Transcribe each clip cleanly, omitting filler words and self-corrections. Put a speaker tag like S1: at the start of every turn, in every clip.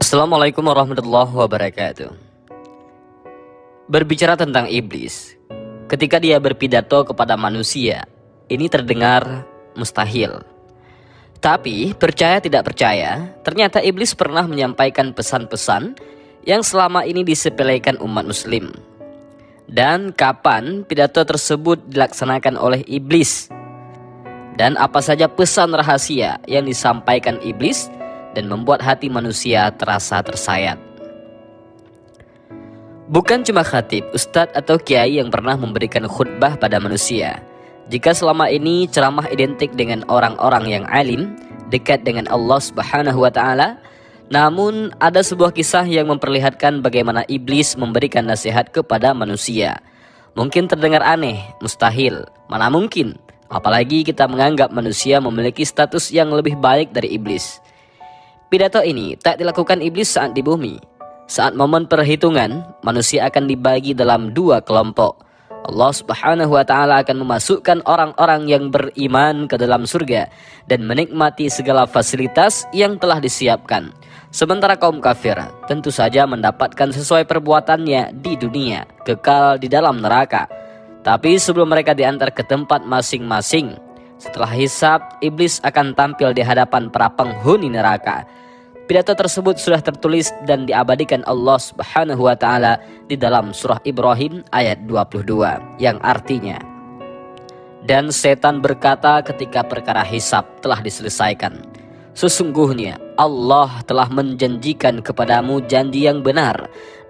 S1: Assalamualaikum warahmatullahi wabarakatuh. Berbicara tentang iblis, ketika dia berpidato kepada manusia, ini terdengar mustahil. Tapi percaya tidak percaya, ternyata iblis pernah menyampaikan pesan-pesan yang selama ini disepelekan umat muslim. Dan kapan pidato tersebut dilaksanakan oleh iblis? Dan apa saja pesan rahasia yang disampaikan iblis dan membuat hati manusia terasa tersayat. Bukan cuma khatib, ustadz atau kiai yang pernah memberikan khutbah pada manusia. Jika selama ini ceramah identik dengan orang-orang yang alim, dekat dengan Allah Subhanahu wa Ta'ala, namun ada sebuah kisah yang memperlihatkan bagaimana iblis memberikan nasihat kepada manusia. Mungkin terdengar aneh, mustahil, mana mungkin, apalagi kita menganggap manusia memiliki status yang lebih baik dari iblis. Pidato ini tak dilakukan iblis saat di bumi. Saat momen perhitungan, manusia akan dibagi dalam dua kelompok. Allah Subhanahu wa Ta'ala akan memasukkan orang-orang yang beriman ke dalam surga dan menikmati segala fasilitas yang telah disiapkan. Sementara kaum kafir tentu saja mendapatkan sesuai perbuatannya di dunia, kekal di dalam neraka. Tapi sebelum mereka diantar ke tempat masing-masing, setelah hisab, iblis akan tampil di hadapan para penghuni neraka. Pidato tersebut sudah tertulis dan diabadikan Allah Subhanahu wa Ta'ala di dalam surah Ibrahim ayat 22 yang artinya, dan setan berkata ketika perkara hisab telah diselesaikan, sesungguhnya Allah telah menjanjikan kepadamu janji yang benar,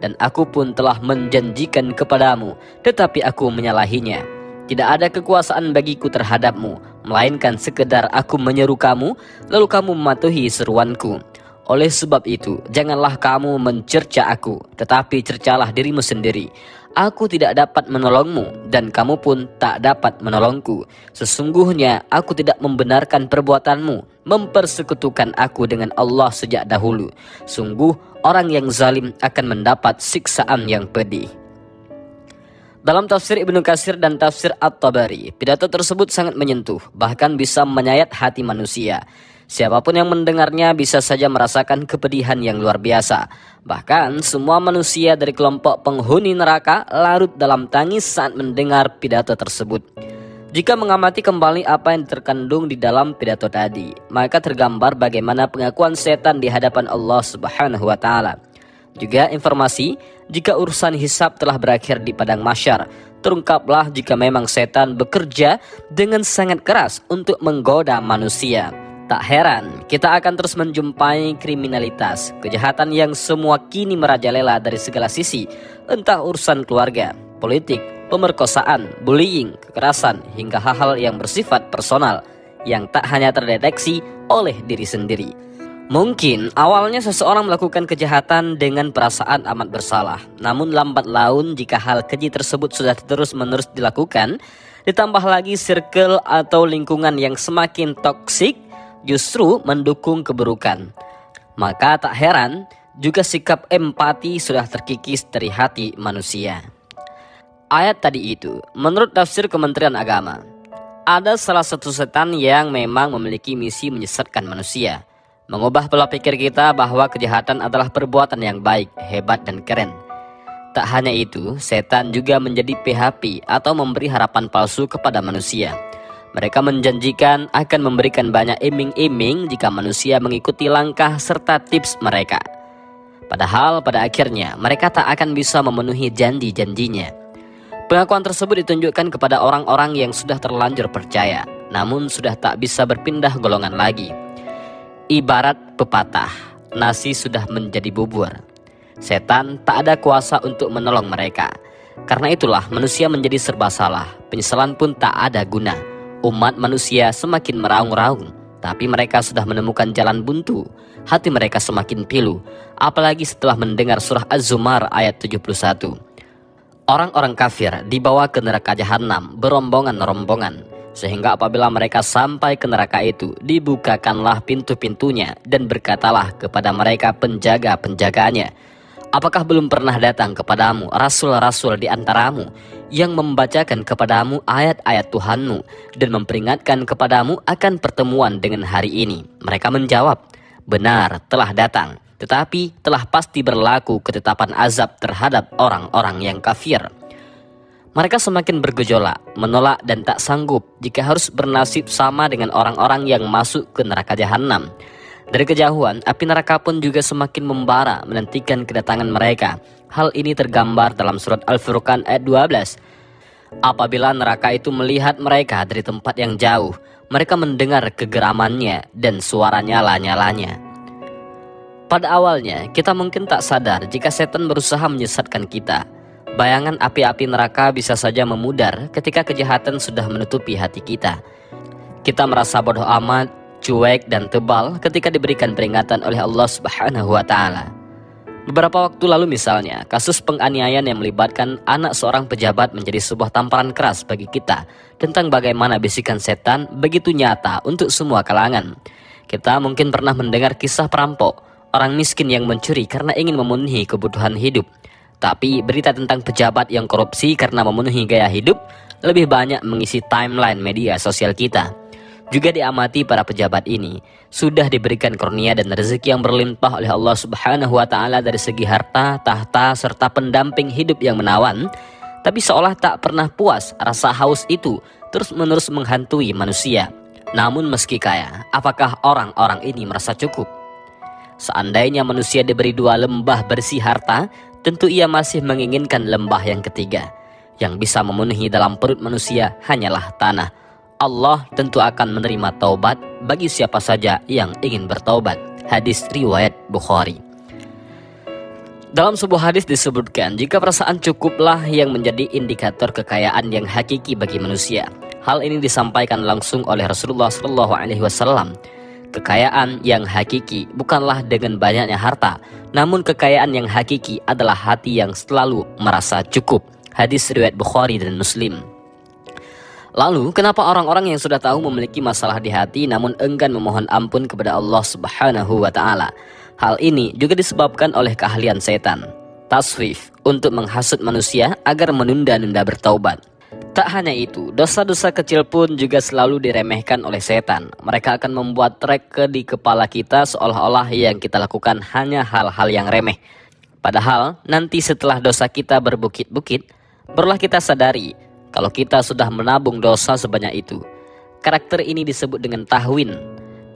S1: dan aku pun telah menjanjikan kepadamu, tetapi aku menyalahinya. Tidak ada kekuasaan bagiku terhadapmu, melainkan sekedar aku menyeru kamu, lalu kamu mematuhi seruanku. Oleh sebab itu, janganlah kamu mencerca aku, tetapi cercalah dirimu sendiri. Aku tidak dapat menolongmu, dan kamu pun tak dapat menolongku. Sesungguhnya aku tidak membenarkan perbuatanmu, mempersekutukan aku dengan Allah sejak dahulu. Sungguh, orang yang zalim akan mendapat siksaan yang pedih. Dalam tafsir Ibnu Katsir dan tafsir At-Tabari, pidato tersebut sangat menyentuh, bahkan bisa menyayat hati manusia. Siapapun yang mendengarnya bisa saja merasakan kepedihan yang luar biasa. Bahkan semua manusia dari kelompok penghuni neraka larut dalam tangis saat mendengar pidato tersebut. Jika mengamati kembali apa yang terkandung di dalam pidato tadi, maka tergambar bagaimana pengakuan setan di hadapan Allah Subhanahu wa Ta'ala. Juga informasi jika urusan hisab telah berakhir di padang mahsyar. Terungkaplah jika memang setan bekerja dengan sangat keras untuk menggoda manusia. Tak heran kita akan terus menjumpai kriminalitas, kejahatan yang semua kini merajalela dari segala sisi, entah urusan keluarga, politik, pemerkosaan, bullying, kekerasan, hingga hal-hal yang bersifat personal yang tak hanya terdeteksi oleh diri sendiri. Mungkin awalnya seseorang melakukan kejahatan dengan perasaan amat bersalah, namun lambat laun jika hal keji tersebut sudah terus-menerus dilakukan, ditambah lagi circle atau lingkungan yang semakin toksik, justru mendukung keburukan. Maka tak heran juga sikap empati sudah terkikis dari hati manusia. Ayat tadi itu, menurut tafsir Kementerian Agama, ada salah satu setan yang memang memiliki misi menyesatkan manusia, mengubah pola pikir kita bahwa kejahatan adalah perbuatan yang baik, hebat dan keren. Tak hanya itu, setan juga menjadi PHP atau memberi harapan palsu kepada manusia. Mereka menjanjikan akan memberikan banyak iming-iming jika manusia mengikuti langkah serta tips mereka. Padahal pada akhirnya mereka tak akan bisa memenuhi janji-janjinya. Pengakuan tersebut ditunjukkan kepada orang-orang yang sudah terlanjur percaya, namun sudah tak bisa berpindah golongan lagi. Ibarat pepatah, nasi sudah menjadi bubur. Setan tak ada kuasa untuk menolong mereka. Karena itulah manusia menjadi serba salah, penyesalan pun tak ada guna. Umat manusia semakin meraung-raung, tapi mereka sudah menemukan jalan buntu. Hati mereka semakin pilu, apalagi setelah mendengar surah Az-Zumar ayat 71. Orang-orang kafir dibawa ke neraka jahanam berombongan-rombongan, sehingga apabila mereka sampai ke neraka itu, dibukakanlah pintu-pintunya dan berkatalah kepada mereka penjaga-penjaganya, apakah belum pernah datang kepadamu rasul-rasul di antaramu yang membacakan kepadamu ayat-ayat Tuhanmu dan memperingatkan kepadamu akan pertemuan dengan hari ini? Mereka menjawab, benar, telah datang. tetapi telah pasti berlaku ketetapan azab terhadap orang-orang yang kafir. Mereka semakin bergejolak, menolak dan tak sanggup jika harus bernasib sama dengan orang-orang yang masuk ke neraka jahanam. Dari kejauhan, api neraka pun juga semakin membara menantikan kedatangan mereka. Hal ini tergambar dalam surat Al-Furqan ayat 12. Apabila neraka itu melihat mereka dari tempat yang jauh, mereka mendengar kegeramannya dan suara nyala-nyalanya. Pada awalnya, kita mungkin tak sadar jika setan berusaha menyesatkan kita. Bayangan api-api neraka bisa saja memudar ketika kejahatan sudah menutupi hati kita. Kita merasa bodoh amat, cuek dan tebal ketika diberikan peringatan oleh Allah Subhanahu wa Ta'ala. Beberapa waktu lalu misalnya, kasus penganiayaan yang melibatkan anak seorang pejabat menjadi sebuah tamparan keras bagi kita tentang bagaimana bisikan setan begitu nyata untuk semua kalangan. Kita mungkin pernah mendengar kisah perampok, orang miskin yang mencuri karena ingin memenuhi kebutuhan hidup. Tapi berita tentang pejabat yang korupsi karena memenuhi gaya hidup lebih banyak mengisi timeline media sosial kita. Juga diamati para pejabat ini sudah diberikan kurnia dan rezeki yang berlimpah oleh Allah Subhanahu wa Ta'ala dari segi harta, tahta, serta pendamping hidup yang menawan. Tapi seolah tak pernah puas, rasa haus itu terus-menerus menghantui manusia. Namun meski kaya, apakah orang-orang ini merasa cukup? Seandainya manusia diberi 2 lembah bersih harta, tentu ia masih menginginkan lembah yang ketiga. Yang bisa memenuhi dalam perut manusia hanyalah tanah. Allah tentu akan menerima taubat bagi siapa saja yang ingin bertaubat. Hadis riwayat Bukhari. Dalam sebuah hadis disebutkan, jika perasaan cukuplah yang menjadi indikator kekayaan yang hakiki bagi manusia. Hal ini disampaikan langsung oleh Rasulullah SAW. Kekayaan yang hakiki bukanlah dengan banyaknya harta, namun kekayaan yang hakiki adalah hati yang selalu merasa cukup. Hadis riwayat Bukhari dan Muslim. Lalu, kenapa orang-orang yang sudah tahu memiliki masalah di hati namun enggan memohon ampun kepada Allah Subhanahu wa Ta'ala? Hal ini juga disebabkan oleh keahlian setan, taswif, untuk menghasut manusia agar menunda-nunda bertaubat. Tak hanya itu, dosa-dosa kecil pun juga selalu diremehkan oleh setan. Mereka akan membuat trek di kepala kita seolah-olah yang kita lakukan hanya hal-hal yang remeh. Padahal nanti setelah dosa kita berbukit-bukit, barulah kita sadari kalau kita sudah menabung dosa sebanyak itu. Karakter ini disebut dengan tahwin.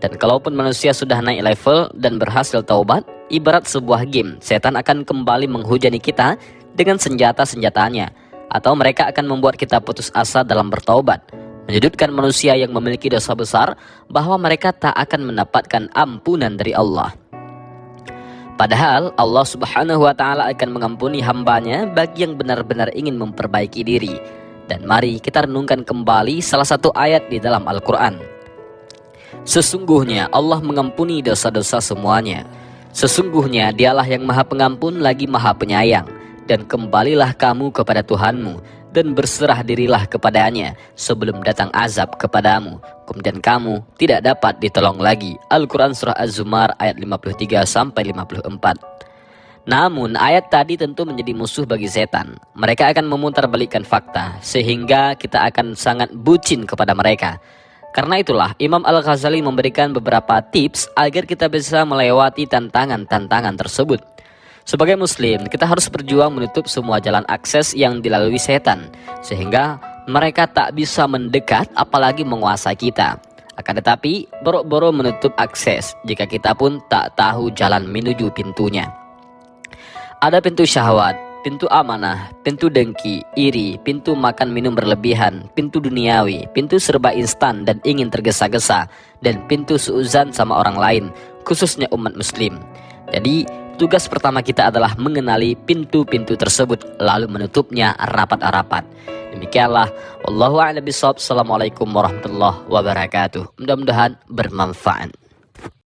S1: Dan kalaupun manusia sudah naik level dan berhasil taubat, ibarat sebuah game, setan akan kembali menghujani kita dengan senjata-senjatanya. Atau mereka akan membuat kita putus asa dalam bertaubat, menyudutkan manusia yang memiliki dosa besar bahwa mereka tak akan mendapatkan ampunan dari Allah. Padahal Allah Subhanahu wa Ta'ala akan mengampuni hambanya bagi yang benar-benar ingin memperbaiki diri. Dan mari kita renungkan kembali salah satu ayat di dalam Al-Quran. Sesungguhnya Allah mengampuni dosa-dosa semuanya. Sesungguhnya Dialah yang Maha Pengampun lagi Maha Penyayang. Dan kembalilah kamu kepada Tuhanmu dan berserah dirilah kepadanya sebelum datang azab kepadamu. Kemudian kamu tidak dapat ditolong lagi. Al-Quran Surah Az-Zumar ayat 53-54. Namun ayat tadi tentu menjadi musuh bagi setan. Mereka akan memutarbalikkan fakta sehingga kita akan sangat bucin kepada mereka. Karena itulah Imam Al-Ghazali memberikan beberapa tips agar kita bisa melewati tantangan-tantangan tersebut. Sebagai muslim, kita harus berjuang menutup semua jalan akses yang dilalui setan, sehingga mereka tak bisa mendekat apalagi menguasai kita. Akan tetapi, boro-boro menutup akses jika kita pun tak tahu jalan menuju pintunya. Ada pintu syahwat, pintu amanah, pintu dengki, iri, pintu makan minum berlebihan, pintu duniawi, pintu serba instan dan ingin tergesa-gesa, dan pintu suuzan sama orang lain, khususnya umat muslim. Jadi, tugas pertama kita adalah mengenali pintu-pintu tersebut, lalu menutupnya rapat-rapat. Demikianlah, wallahu a'lam bishawab. Assalamualaikum warahmatullahi wabarakatuh. Mudah-mudahan bermanfaat.